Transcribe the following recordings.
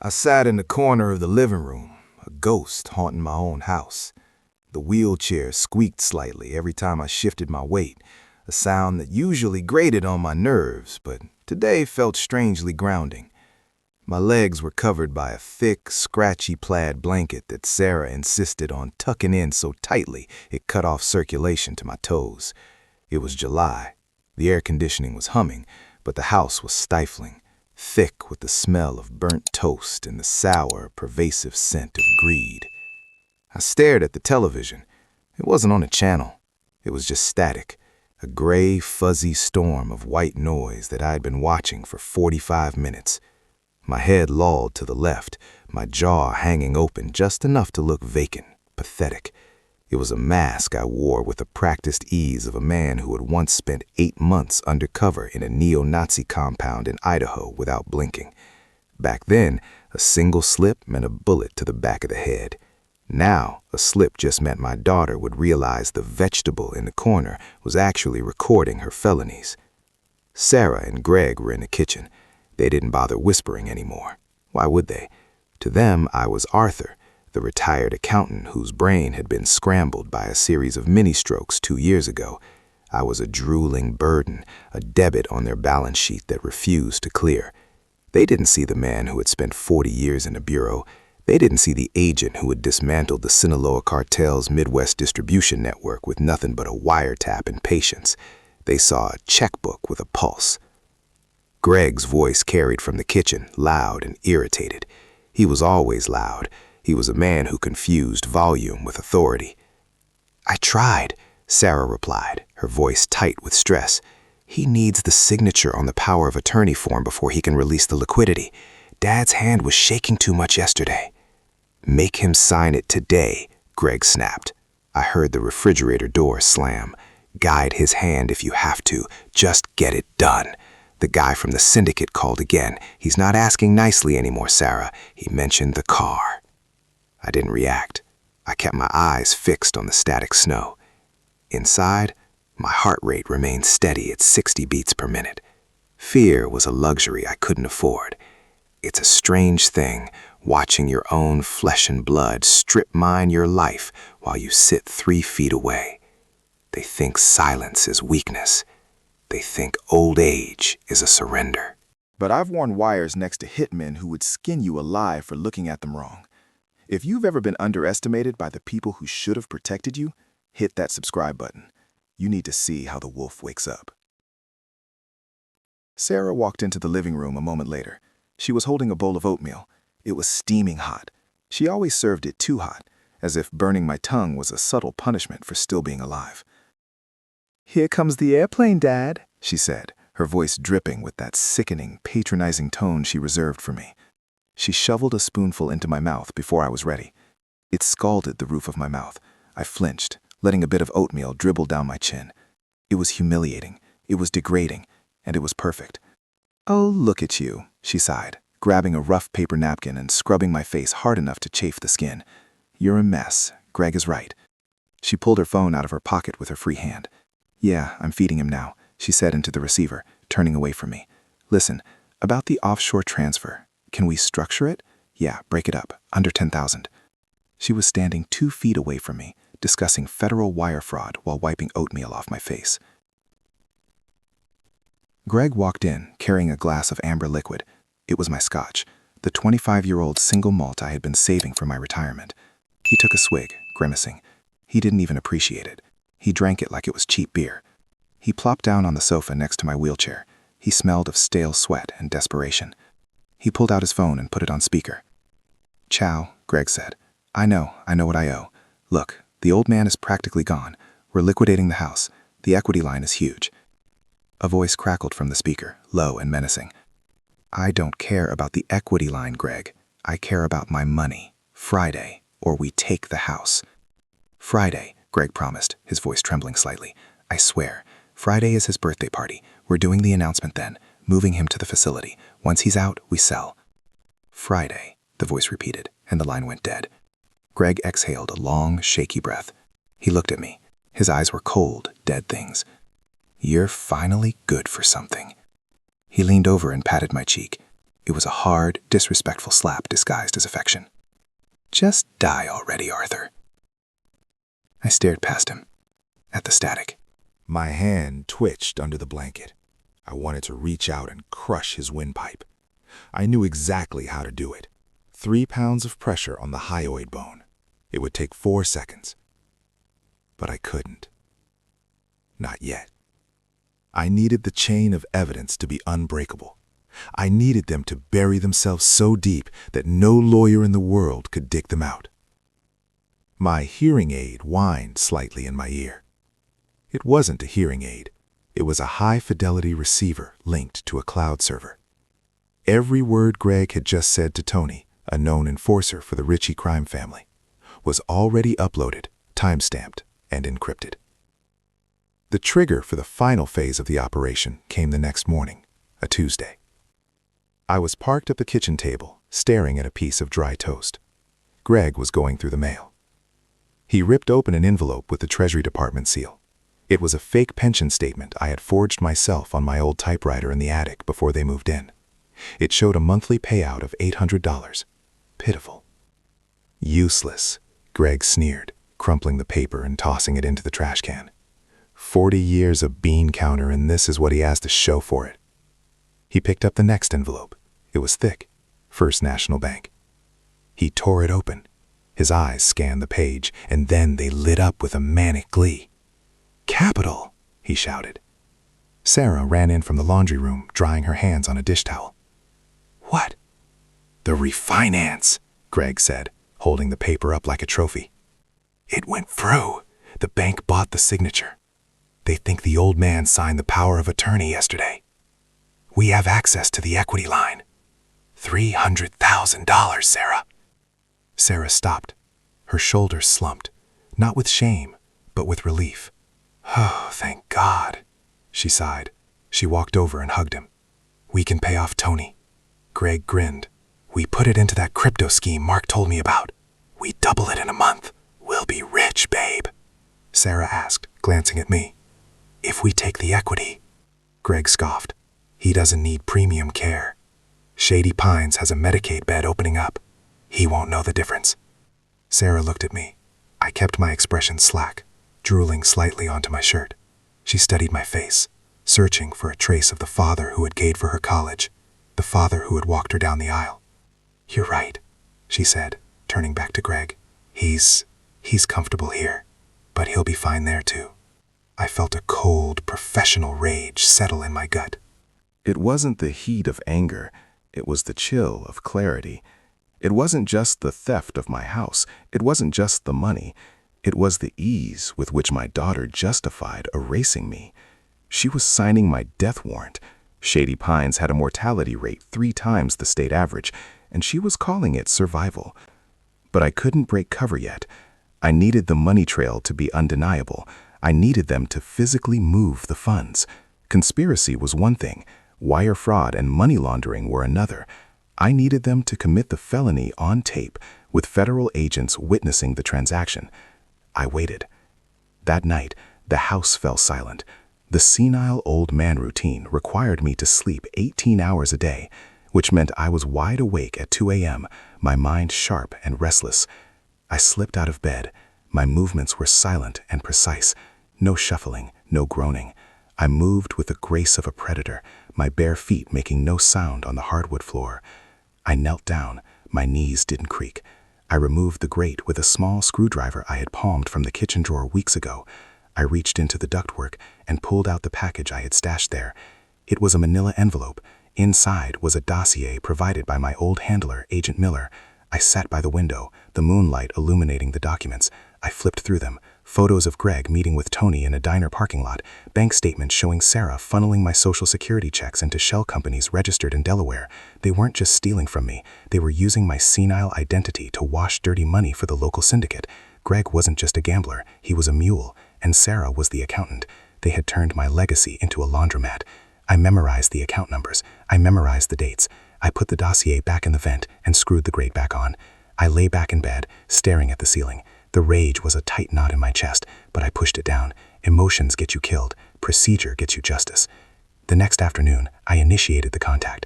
I sat in the corner of the living room, a ghost haunting my own house. The wheelchair squeaked slightly every time I shifted my weight, a sound that usually grated on my nerves, but today felt strangely grounding. My legs were covered by a thick, scratchy plaid blanket that Sarah insisted on tucking in so tightly it cut off circulation to my toes. It was July. The air conditioning was humming, but the house was stifling, thick with the smell of burnt toast and the sour, pervasive scent of greed. I stared at the television. It wasn't on a channel. It was just static, a gray, fuzzy storm of white noise that I'd been watching for 45 minutes. My head lolled to the left, my jaw hanging open just enough to look vacant, pathetic. It was a mask I wore with the practiced ease of a man who had once spent 8 months undercover in a neo-Nazi compound in Idaho without blinking. Back then, a single slip meant a bullet to the back of the head. Now, a slip just meant my daughter would realize the vegetable in the corner was actually recording her felonies. Sarah and Greg were in the kitchen. They didn't bother whispering anymore. Why would they? To them, I was Arthur, the retired accountant whose brain had been scrambled by a series of mini-strokes 2 years ago. I was a drooling burden, a debit on their balance sheet that refused to clear. They didn't see the man who had spent 40 years in a bureau. They didn't see the agent who had dismantled the Sinaloa cartel's Midwest distribution network with nothing but a wiretap and patience. They saw a checkbook with a pulse. Greg's voice carried from the kitchen, loud and irritated. He was always loud. He was a man who confused volume with authority. "I tried," Sarah replied, her voice tight with stress. "He needs the signature on the power of attorney form before he can release the liquidity. Dad's hand was shaking too much yesterday." "Make him sign it today," Greg snapped. I heard the refrigerator door slam. "Guide his hand if you have to. Just get it done." The guy from the syndicate called again. "He's not asking nicely anymore, Sarah. He mentioned the car." I didn't react. I kept my eyes fixed on the static snow. Inside, my heart rate remained steady at 60 beats per minute. Fear was a luxury I couldn't afford. It's a strange thing, watching your own flesh and blood strip mine your life while you sit 3 feet away. They think silence is weakness. They think old age is a surrender. But I've worn wires next to hitmen who would skin you alive for looking at them wrong. If you've ever been underestimated by the people who should have protected you, hit that subscribe button. You need to see how the wolf wakes up. Sarah walked into the living room a moment later. She was holding a bowl of oatmeal. It was steaming hot. She always served it too hot, as if burning my tongue was a subtle punishment for still being alive. "Here comes the airplane, Dad," she said, her voice dripping with that sickening, patronizing tone she reserved for me. She shoveled a spoonful into my mouth before I was ready. It scalded the roof of my mouth. I flinched, letting a bit of oatmeal dribble down my chin. It was humiliating, it was degrading, and it was perfect. "Oh, look at you," she sighed, grabbing a rough paper napkin and scrubbing my face hard enough to chafe the skin. "You're a mess. Greg is right." She pulled her phone out of her pocket with her free hand. "Yeah, I'm feeding him now," she said into the receiver, turning away from me. "Listen, about the offshore transfer. Can we structure it? Yeah, break it up, under 10,000. She was standing 2 feet away from me, discussing federal wire fraud while wiping oatmeal off my face. Greg walked in, carrying a glass of amber liquid. It was my scotch, the 25-year-old single malt I had been saving for my retirement. He took a swig, grimacing. He didn't even appreciate it. He drank it like it was cheap beer. He plopped down on the sofa next to my wheelchair. He smelled of stale sweat and desperation. He pulled out his phone and put it on speaker. "Chow," Greg said. I know what I owe. Look, the old man is practically gone. We're liquidating the house. The equity line is huge." A voice crackled from the speaker, low and menacing. "I don't care about the equity line, Greg. I care about my money. Friday, or we take the house." "Friday," Greg promised, his voice trembling slightly. "I swear. Friday is his birthday party. We're doing the announcement then, moving him to the facility. Once he's out, we sell." "Friday," the voice repeated, and the line went dead. Greg exhaled a long, shaky breath. He looked at me. His eyes were cold, dead things. "You're finally good for something." He leaned over and patted my cheek. It was a hard, disrespectful slap disguised as affection. "Just die already, Arthur." I stared past him, at the static. My hand twitched under the blanket. I wanted to reach out and crush his windpipe. I knew exactly how to do it. 3 pounds of pressure on the hyoid bone. It would take 4 seconds. But I couldn't. Not yet. I needed the chain of evidence to be unbreakable. I needed them to bury themselves so deep that no lawyer in the world could dig them out. My hearing aid whined slightly in my ear. It wasn't a hearing aid. It was a high-fidelity receiver linked to a cloud server. Every word Greg had just said to Tony, a known enforcer for the Ritchie crime family, was already uploaded, timestamped, and encrypted. The trigger for the final phase of the operation came the next morning, a Tuesday. I was parked at the kitchen table, staring at a piece of dry toast. Greg was going through the mail. He ripped open an envelope with the Treasury Department seal. It was a fake pension statement I had forged myself on my old typewriter in the attic before they moved in. It showed a monthly payout of $800. Pitiful. Useless, Greg sneered, crumpling the paper and tossing it into the trash can. 40 years of bean counter, and this is what he has to show for it. He picked up the next envelope. It was thick. First National Bank. He tore it open. His eyes scanned the page, and then they lit up with a manic glee. "Capital!" he shouted. Sarah ran in from the laundry room, drying her hands on a dish towel. "What?" "The refinance," Greg said, holding the paper up like a trophy. "It went through. The bank bought the signature. They think the old man signed the power of attorney yesterday. We have access to the equity line. $300,000, Sarah." Sarah stopped. Her shoulders slumped, not with shame, but with relief. "Oh, thank God," she sighed. She walked over and hugged him. "We can pay off Tony." Greg grinned. "We put it into that crypto scheme Mark told me about. We double it in a month. We'll be rich, babe." Sarah asked, glancing at me. "If we take the equity?" Greg scoffed. "He doesn't need premium care. Shady Pines has a Medicaid bed opening up. He won't know the difference." Sarah looked at me. I kept my expression slack, drooling slightly onto my shirt. She studied my face, searching for a trace of the father who had paid for her college, the father who had walked her down the aisle. "You're right," she said, turning back to Greg. He's comfortable here, but he'll be fine there too." I felt a cold, professional rage settle in my gut. It wasn't the heat of anger. It was the chill of clarity. It wasn't just the theft of my house. It wasn't just the money. It was the ease with which my daughter justified erasing me. She was signing my death warrant. Shady Pines had a mortality rate 3 times the state average, and she was calling it survival. But I couldn't break cover yet. I needed the money trail to be undeniable. I needed them to physically move the funds. Conspiracy was one thing. Wire fraud and money laundering were another. I needed them to commit the felony on tape, with federal agents witnessing the transaction. I waited. That night, the house fell silent. The senile old man routine required me to sleep 18 hours a day, which meant I was wide awake at 2 a.m., my mind sharp and restless. I slipped out of bed. My movements were silent and precise. No shuffling, no groaning. I moved with the grace of a predator, my bare feet making no sound on the hardwood floor. I knelt down. My knees didn't creak. I removed the grate with a small screwdriver I had palmed from the kitchen drawer weeks ago. I reached into the ductwork and pulled out the package I had stashed there. It was a manila envelope. Inside was a dossier provided by my old handler, Agent Miller. I sat by the window, the moonlight illuminating the documents. I flipped through them. Photos of Greg meeting with Tony in a diner parking lot, bank statements showing Sarah funneling my Social Security checks into shell companies registered in Delaware. They weren't just stealing from me. They were using my senile identity to wash dirty money for the local syndicate. Greg wasn't just a gambler, he was a mule, and Sarah was the accountant. They had turned my legacy into a laundromat. I memorized the account numbers. I memorized the dates. I put the dossier back in the vent and screwed the grate back on. I lay back in bed, staring at the ceiling. The rage was a tight knot in my chest, but I pushed it down. Emotions get you killed. Procedure gets you justice. The next afternoon, I initiated the contact.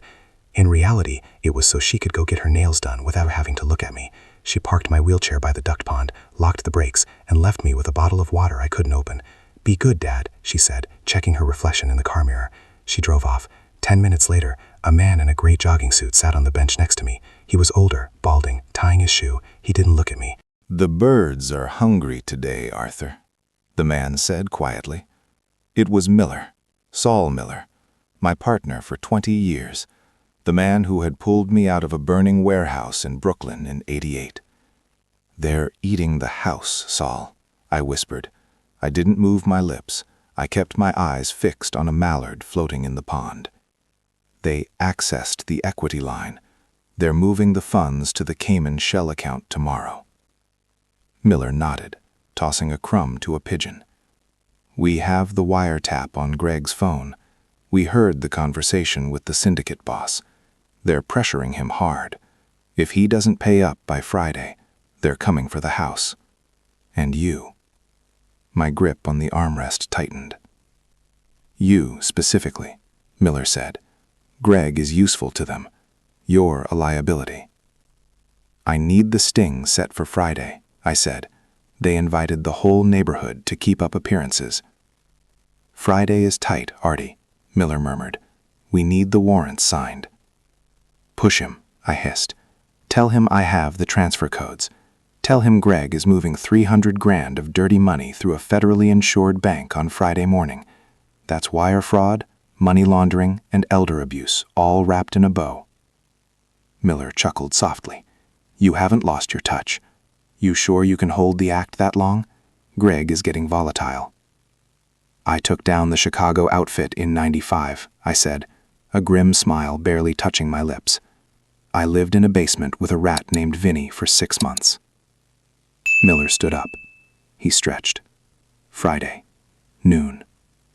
In reality, it was so she could go get her nails done without having to look at me. She parked my wheelchair by the duck pond, locked the brakes, and left me with a bottle of water I couldn't open. "Be good, Dad," she said, checking her reflection in the car mirror. She drove off. 10 minutes later, a man in a gray jogging suit sat on the bench next to me. He was older, balding, tying his shoe. He didn't look at me. "The birds are hungry today, Arthur," the man said quietly. It was Miller, Saul Miller, my partner for 20 years, the man who had pulled me out of a burning warehouse in Brooklyn in '88. "They're eating the house, Saul," I whispered. I didn't move my lips. I kept my eyes fixed on a mallard floating in the pond. "They accessed the equity line. They're moving the funds to the Cayman shell account tomorrow." Miller nodded, tossing a crumb to a pigeon. "We have the wiretap on Greg's phone. We heard the conversation with the syndicate boss. They're pressuring him hard. If he doesn't pay up by Friday, they're coming for the house. And you." My grip on the armrest tightened. "You, specifically," Miller said. "Greg is useful to them. You're a liability." "I need the sting set for Friday," I said. "They invited the whole neighborhood to keep up appearances." "Friday is tight, Artie," Miller murmured. "We need the warrants signed." "Push him," I hissed. "Tell him I have the transfer codes. Tell him Greg is moving 300 grand of dirty money through a federally insured bank on Friday morning. That's wire fraud, money laundering, and elder abuse, all wrapped in a bow." Miller chuckled softly. "You haven't lost your touch. You sure you can hold the act that long? Greg is getting volatile." "I took down the Chicago outfit in '95, I said, a grim smile barely touching my lips. "I lived in a basement with a rat named Vinny for 6 months." Miller stood up. He stretched. "Friday, noon.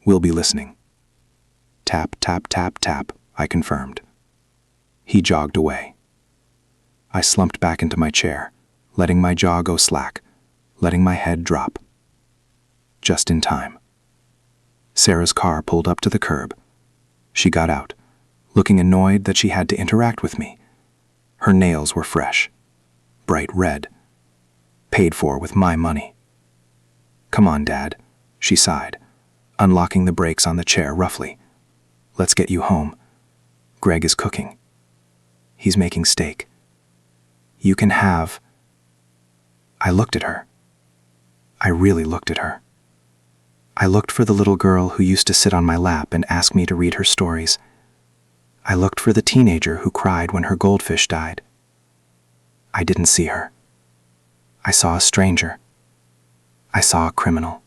We'll be listening." "Tap, tap, tap, tap," I confirmed. He jogged away. I slumped back into my chair, letting my jaw go slack, letting my head drop. Just in time. Sarah's car pulled up to the curb. She got out, looking annoyed that she had to interact with me. Her nails were fresh, bright red, paid for with my money. "Come on, Dad," she sighed, unlocking the brakes on the chair roughly. "Let's get you home. Greg is cooking. He's making steak. You can have—" I looked at her. I really looked at her. I looked for the little girl who used to sit on my lap and ask me to read her stories. I looked for the teenager who cried when her goldfish died. I didn't see her. I saw a stranger. I saw a criminal.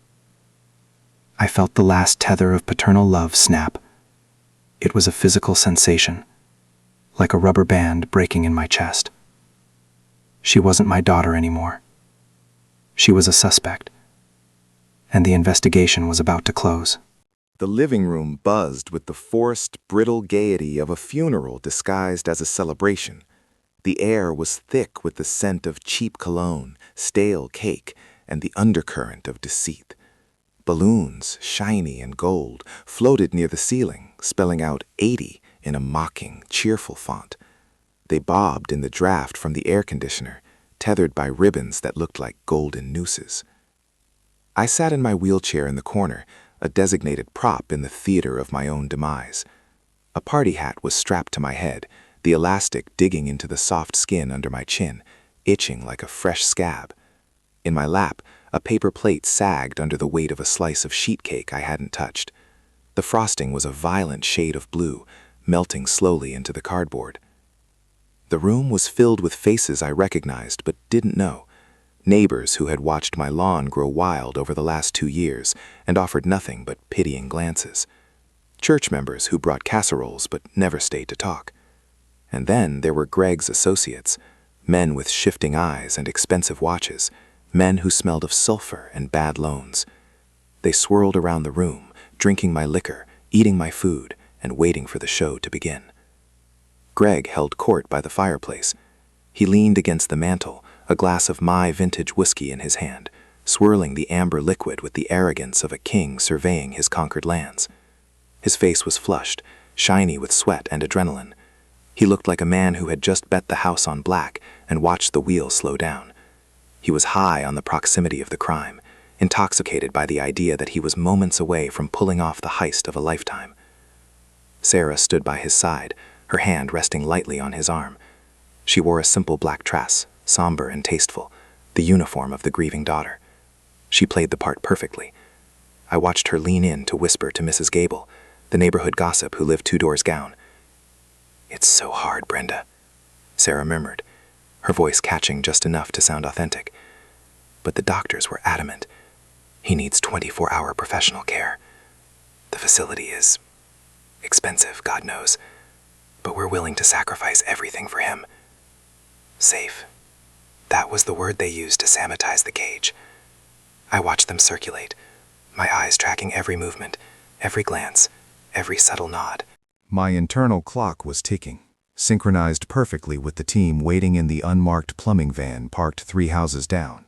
I felt the last tether of paternal love snap. It was a physical sensation, like a rubber band breaking in my chest. She wasn't my daughter anymore. She was a suspect, and the investigation was about to close. The living room buzzed with the forced, brittle gaiety of a funeral disguised as a celebration. The air was thick with the scent of cheap cologne, stale cake, and the undercurrent of deceit. Balloons, shiny and gold, floated near the ceiling, spelling out 80 in a mocking, cheerful font. They bobbed in the draft from the air conditioner, tethered by ribbons that looked like golden nooses. I sat in my wheelchair in the corner, a designated prop in the theater of my own demise. A party hat was strapped to my head, the elastic digging into the soft skin under my chin, itching like a fresh scab. In my lap, a paper plate sagged under the weight of a slice of sheet cake I hadn't touched. The frosting was a violent shade of blue, melting slowly into the cardboard. The room was filled with faces I recognized but didn't know. Neighbors who had watched my lawn grow wild over the last 2 years and offered nothing but pitying glances. Church members who brought casseroles but never stayed to talk. And then there were Greg's associates, men with shifting eyes and expensive watches, men who smelled of sulfur and bad loans. They swirled around the room, drinking my liquor, eating my food, and waiting for the show to begin. Greg held court by the fireplace. He leaned against the mantel, a glass of my vintage whiskey in his hand, swirling the amber liquid with the arrogance of a king surveying his conquered lands. His face was flushed, shiny with sweat and adrenaline. He looked like a man who had just bet the house on black and watched the wheels slow down. He was high on the proximity of the crime, intoxicated by the idea that he was moments away from pulling off the heist of a lifetime. Sarah stood by his side, her hand resting lightly on his arm. She wore a simple black dress, somber and tasteful, the uniform of the grieving daughter. She played the part perfectly. I watched her lean in to whisper to Mrs. Gable, the neighborhood gossip who lived 2 doors down. "It's so hard, Brenda," Sarah murmured, her voice catching just enough to sound authentic. "But the doctors were adamant. He needs 24-hour professional care. The facility is expensive, God knows, but we're willing to sacrifice everything for him. Safe. That was the word they used to sanitize the cage. I watched them circulate, my eyes tracking every movement, every glance, every subtle nod. My internal clock was ticking, synchronized perfectly with the team waiting in the unmarked plumbing van parked 3 houses down.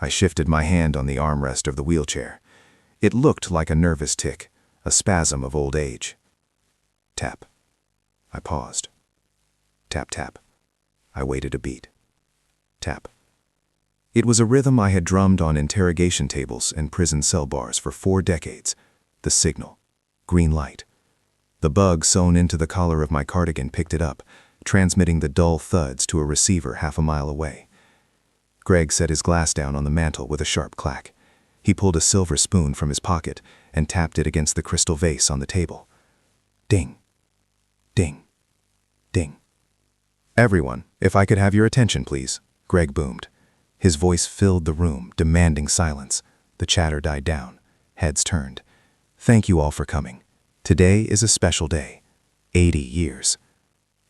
I shifted my hand on the armrest of the wheelchair. It looked like a nervous tic, a spasm of old age. Tap. I paused. Tap, tap. I waited a beat. Tap. It was a rhythm I had drummed on interrogation tables and prison cell bars for 4 decades. The signal. Green light. The bug sewn into the collar of my cardigan picked it up, transmitting the dull thuds to a receiver half a mile away. Greg set his glass down on the mantel with a sharp clack. He pulled a silver spoon from his pocket and tapped it against the crystal vase on the table. Ding. Ding. Ding. "Everyone, if I could have your attention, please," Greg boomed. His voice filled the room, demanding silence. The chatter died down. Heads turned. "Thank you all for coming. Today is a special day. 80 years.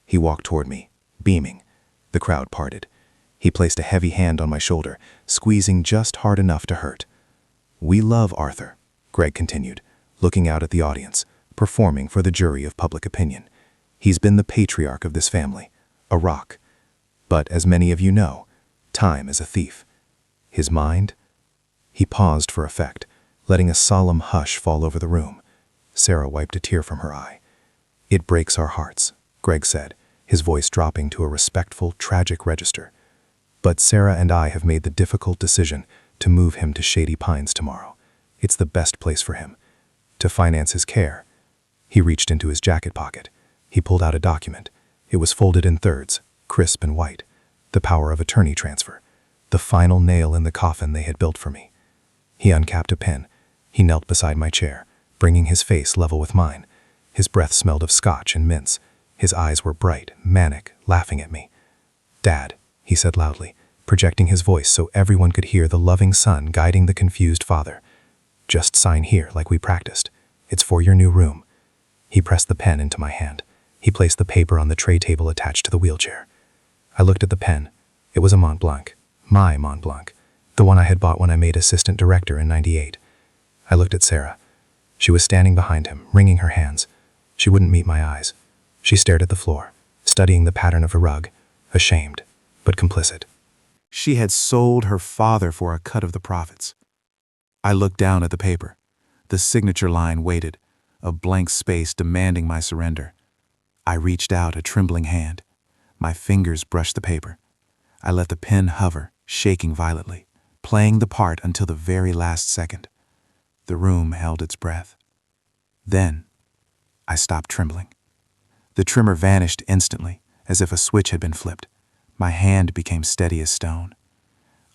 He walked toward me, beaming. The crowd parted. He placed a heavy hand on my shoulder, squeezing just hard enough to hurt. "We love Arthur," Greg continued, looking out at the audience, performing for the jury of public opinion. "He's been the patriarch of this family, a rock. But as many of you know, time is a thief. His mind?" He paused for effect, letting a solemn hush fall over the room. Sarah wiped a tear from her eye. "It breaks our hearts," Greg said, his voice dropping to a respectful, tragic register. "But Sarah and I have made the difficult decision to move him to Shady Pines tomorrow. It's the best place for him. To finance his care." He reached into his jacket pocket. He pulled out a document. It was folded in thirds, crisp and white. The power of attorney transfer. The final nail in the coffin they had built for me. He uncapped a pen. He knelt beside my chair, bringing his face level with mine. His breath smelled of scotch and mints. His eyes were bright, manic, laughing at me. "Dad," he said loudly, projecting his voice so everyone could hear the loving son guiding the confused father. "Just sign here like we practiced. It's for your new room." He pressed the pen into my hand. He placed the paper on the tray table attached to the wheelchair. I looked at the pen. It was a Mont Blanc. My Mont Blanc. The one I had bought when I made assistant director in '98. I looked at Sarah. She was standing behind him, wringing her hands. She wouldn't meet my eyes. She stared at the floor, studying the pattern of a rug, ashamed, but complicit. She had sold her father for a cut of the profits. I looked down at the paper. The signature line waited, a blank space demanding my surrender. I reached out a trembling hand. My fingers brushed the paper. I let the pen hover, shaking violently, playing the part until the very last second. The room held its breath. Then, I stopped trembling. The tremor vanished instantly, as if a switch had been flipped. My hand became steady as stone.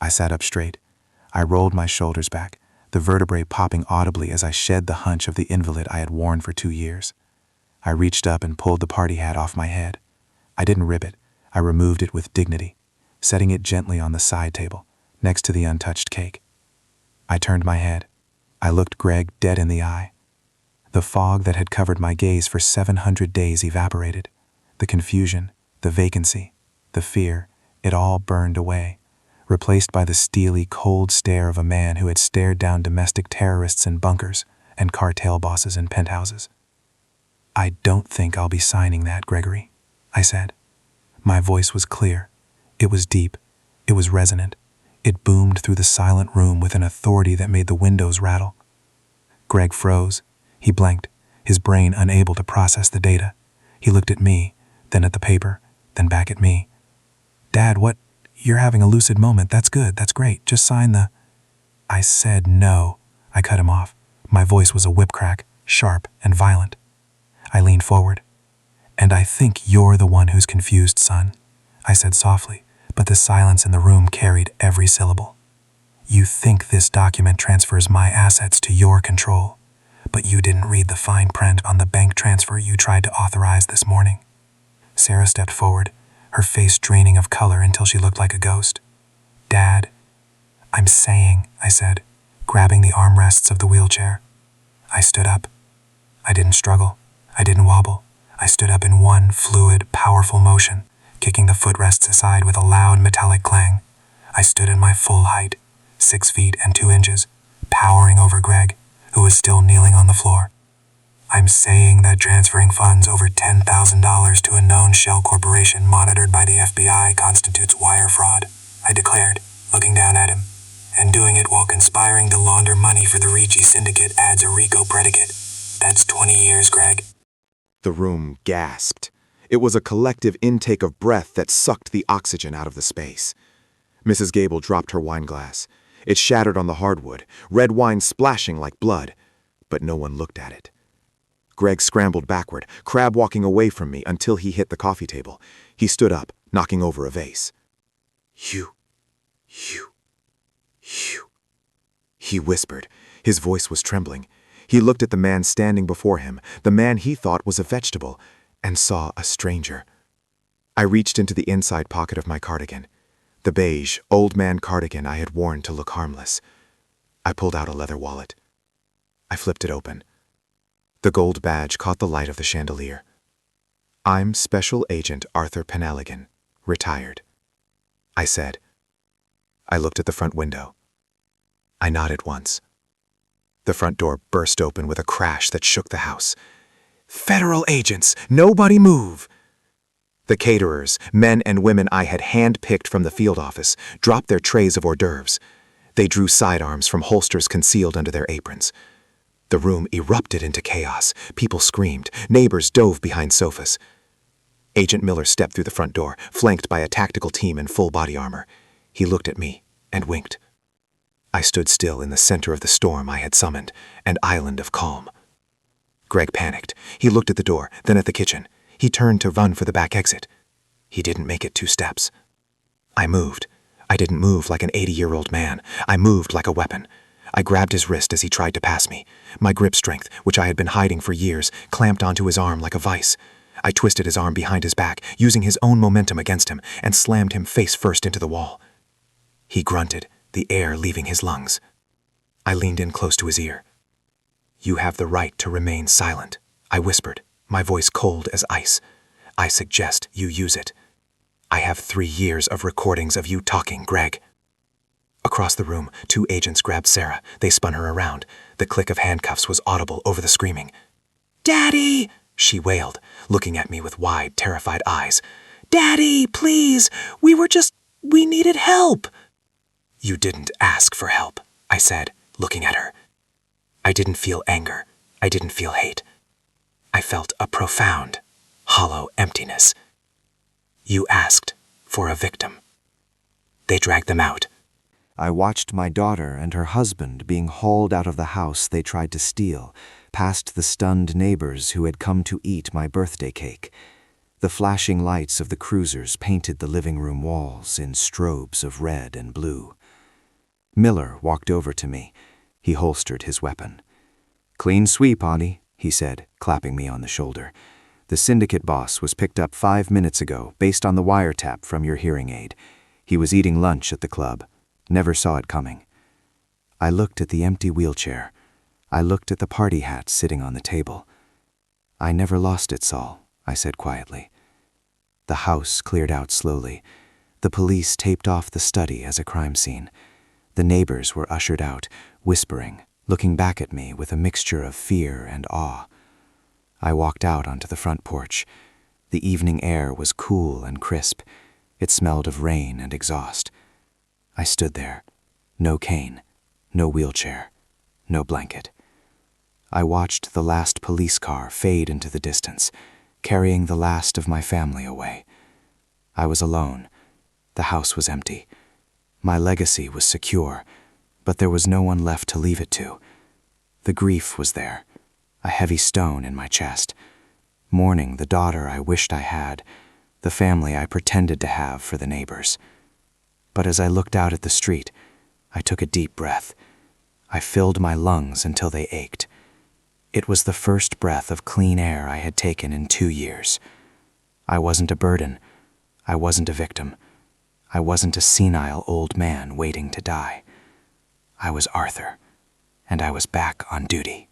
I sat up straight. I rolled my shoulders back, the vertebrae popping audibly as I shed the hunch of the invalid I had worn for 2 years. I reached up and pulled the party hat off my head. I didn't rip it. I removed it with dignity, setting it gently on the side table, next to the untouched cake. I turned my head. I looked Greg dead in the eye. The fog that had covered my gaze for 700 days evaporated. The confusion, the vacancy, the fear, it all burned away, replaced by the steely, cold stare of a man who had stared down domestic terrorists in bunkers and cartel bosses in penthouses. "I don't think I'll be signing that, Gregory," I said. My voice was clear. It was deep. It was resonant. It boomed through the silent room with an authority that made the windows rattle. Greg froze. He blanked, his brain unable to process the data. He looked at me, then at the paper, then back at me. "Dad, what? You're having a lucid moment. That's good. That's great. Just sign the—" I said no. I cut him off. My voice was a whip crack, sharp and violent. I leaned forward. "And I think you're the one who's confused, son," I said softly, but the silence in the room carried every syllable. "You think this document transfers my assets to your control, but you didn't read the fine print on the bank transfer you tried to authorize this morning." Sarah stepped forward, her face draining of color until she looked like a ghost. "Dad, I'm saying," I said, grabbing the armrests of the wheelchair. I stood up. I didn't struggle. I didn't wobble. I stood up in one fluid, powerful motion, kicking the footrests aside with a loud metallic clang. I stood in my full height, 6 feet and 2 inches, towering over Greg, who was still kneeling on the floor. "I'm saying that transferring funds over $10,000 to a known shell corporation monitored by the FBI constitutes wire fraud," I declared, looking down at him. "And doing it while conspiring to launder money for the Ricci syndicate adds a RICO predicate. That's 20 years, Greg." The room gasped. It was a collective intake of breath that sucked the oxygen out of the space. Mrs. Gable dropped her wine glass. It shattered on the hardwood, red wine splashing like blood, but no one looked at it. Greg scrambled backward, crab walking away from me until he hit the coffee table. He stood up, knocking over a vase. You, he whispered. His voice was trembling. He looked at the man standing before him, the man he thought was a vegetable, and saw a stranger. I reached into the inside pocket of my cardigan, the beige, old man cardigan I had worn to look harmless. I pulled out a leather wallet. I flipped it open. The gold badge caught the light of the chandelier. "I'm Special Agent Arthur Penelligan, retired," I said. I looked at the front window. I nodded once. The front door burst open with a crash that shook the house. "Federal agents! Nobody move!" The caterers, men and women I had hand-picked from the field office, dropped their trays of hors d'oeuvres. They drew sidearms from holsters concealed under their aprons. The room erupted into chaos. People screamed. Neighbors dove behind sofas. Agent Miller stepped through the front door, flanked by a tactical team in full body armor. He looked at me and winked. I stood still in the center of the storm I had summoned, an island of calm. Greg panicked. He looked at the door, then at the kitchen. He turned to run for the back exit. He didn't make it 2 steps. I moved. I didn't move like an 80-year-old man. I moved like a weapon. I grabbed his wrist as he tried to pass me. My grip strength, which I had been hiding for years, clamped onto his arm like a vice. I twisted his arm behind his back, using his own momentum against him, and slammed him face first into the wall. He grunted, the air leaving his lungs. I leaned in close to his ear. "You have the right to remain silent," I whispered, my voice cold as ice. "I suggest you use it. I have 3 years of recordings of you talking, Greg." Across the room, 2 agents grabbed Sarah. They spun her around. The click of handcuffs was audible over the screaming. "Daddy!" she wailed, looking at me with wide, terrified eyes. "Daddy, please! We needed help!" "You didn't ask for help," I said, looking at her. I didn't feel anger. I didn't feel hate. I felt a profound, hollow emptiness. You asked for a victim. They dragged them out. I watched my daughter and her husband being hauled out of the house they tried to steal, past the stunned neighbors who had come to eat my birthday cake. The flashing lights of the cruisers painted the living room walls in strobes of red and blue. Miller walked over to me. He holstered his weapon. "Clean sweep, Audie," he said, clapping me on the shoulder. "The syndicate boss was picked up 5 minutes ago based on the wiretap from your hearing aid. He was eating lunch at the club. Never saw it coming." I looked at the empty wheelchair. I looked at the party hat sitting on the table. "I never lost it, Saul," I said quietly. The house cleared out slowly. The police taped off the study as a crime scene. The neighbors were ushered out, whispering, looking back at me with a mixture of fear and awe. I walked out onto the front porch. The evening air was cool and crisp. It smelled of rain and exhaust. I stood there. No cane, no wheelchair, no blanket. I watched the last police car fade into the distance, carrying the last of my family away. I was alone. The house was empty. My legacy was secure, but there was no one left to leave it to. The grief was there, a heavy stone in my chest, mourning the daughter I wished I had, the family I pretended to have for the neighbors. But as I looked out at the street, I took a deep breath. I filled my lungs until they ached. It was the first breath of clean air I had taken in 2 years. I wasn't a burden. I wasn't a victim. I wasn't a senile old man waiting to die. I was Arthur, and I was back on duty.